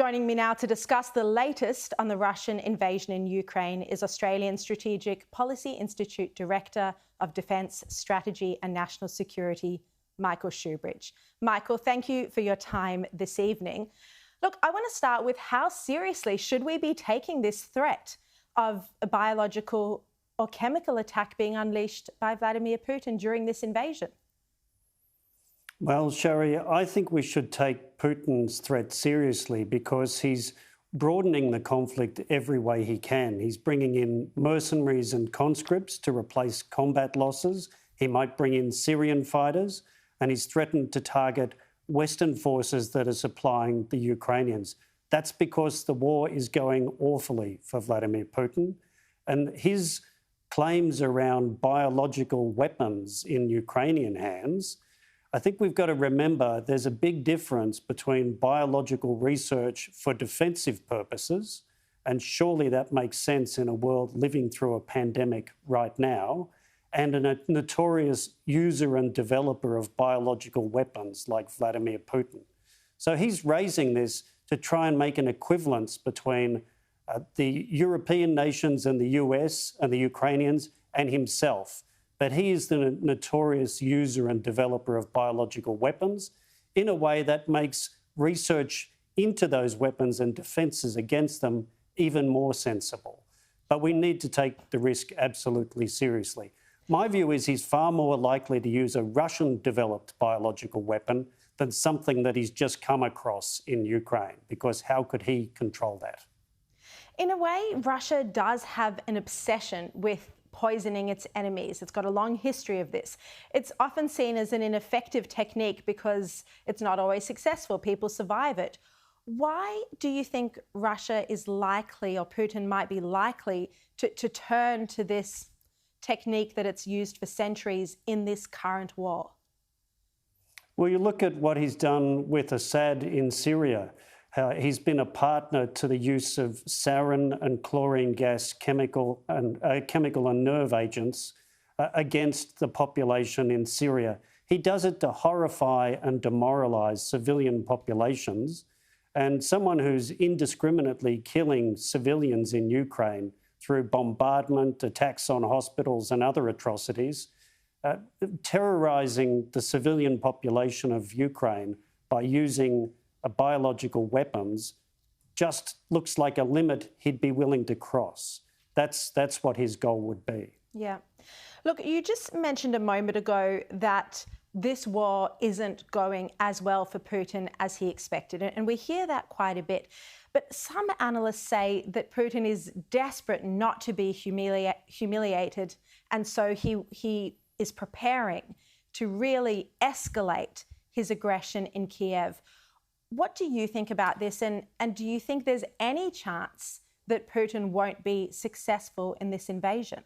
Joining me now to discuss the latest on the Russian invasion in Ukraine is Australian Strategic Policy Institute Director of Defence Strategy and National Security, Michael Shoebridge. Michael, thank you for your time this evening. Look, I want to start with how seriously should we be taking this threat of a biological or chemical attack being unleashed by Vladimir Putin during this invasion? Well, Sharri, I think we should take Putin's threat seriously because he's broadening the conflict every way he can. He's bringing in mercenaries and conscripts to replace combat losses. He might bring in Syrian fighters, and he's threatened to target Western forces that are supplying the Ukrainians. That's because the war is going awfully for Vladimir Putin. And his claims around biological weapons in Ukrainian hands, I think we've got to remember there's a big difference between biological research for defensive purposes, and surely that makes sense in a world living through a pandemic right now, and a notorious user and developer of biological weapons like Vladimir Putin. So he's raising this to try and make an equivalence between the European nations and the US and the Ukrainians and himself. But he is the notorious user and developer of biological weapons in a way that makes research into those weapons and defences against them even more sensible. But we need to take the risk absolutely seriously. My view is he's far more likely to use a Russian-developed biological weapon than something that he's just come across in Ukraine, because how could he control that? In a way, Russia does have an obsession with poisoning its enemies. It's got a long history of this. It's often seen as an ineffective technique because it's not always successful. People survive it. Why do you think Russia is likely, or Putin might be likely, to turn to this technique that it's used for centuries in this current war? Well, you look at what he's done with Assad in Syria. He's been a partner to the use of sarin and chlorine gas chemical and nerve agents against the population in Syria. He does it to horrify and demoralise civilian populations. And someone who's indiscriminately killing civilians in Ukraine through bombardment, attacks on hospitals and other atrocities, terrorising the civilian population of Ukraine by using biological weapons, just looks like a limit he'd be willing to cross. That's what his goal would be. Yeah. Look, you just mentioned a moment ago that this war isn't going as well for Putin as he expected, and we hear that quite a bit. But some analysts say that Putin is desperate not to be humiliated, and so he is preparing to really escalate his aggression in Kiev. What do you think about this, and do you think there's any chance that Putin won't be successful in this invasion?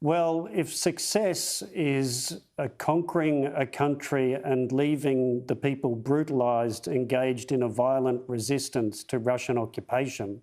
Well, if success is conquering a country and leaving the people brutalised, engaged in a violent resistance to Russian occupation,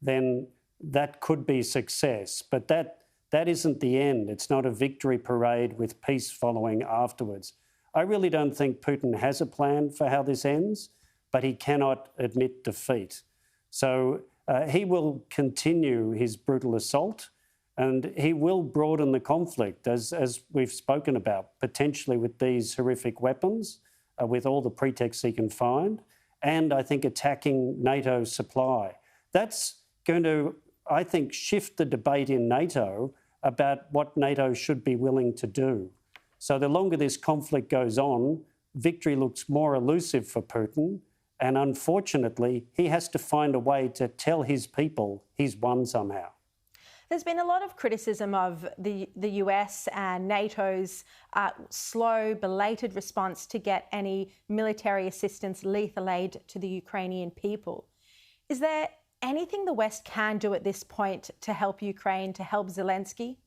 then that could be success. But that isn't the end. It's not a victory parade with peace following afterwards. I really don't think Putin has a plan for how this ends, but he cannot admit defeat. So he will continue his brutal assault, and he will broaden the conflict, as we've spoken about, potentially with these horrific weapons, with all the pretexts he can find, and I think attacking NATO supply. That's going to, I think, shift the debate in NATO about what NATO should be willing to do. So the longer this conflict goes on, victory looks more elusive for Putin, and unfortunately, he has to find a way to tell his people he's won somehow. There's been a lot of criticism of the US and NATO's slow, belated response to get any military assistance, lethal aid to the Ukrainian people. Is there anything the West can do at this point to help Ukraine, to help Zelensky?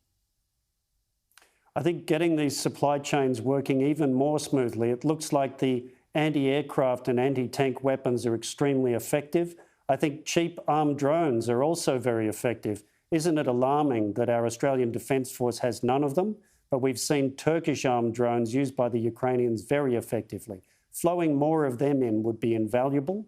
I think getting these supply chains working even more smoothly, it looks like the anti-aircraft and anti-tank weapons are extremely effective. I think cheap armed drones are also very effective. Isn't it alarming that our Australian Defence Force has none of them? But we've seen Turkish armed drones used by the Ukrainians very effectively. flowing more of them in would be invaluable.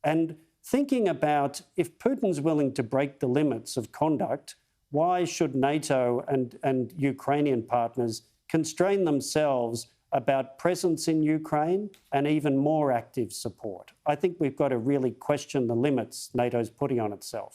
And thinking about if Putin's willing to break the limits of conduct, why should NATO and Ukrainian partners constrain themselves about presence in Ukraine and even more active support? I think we've got to really question the limits NATO's putting on itself.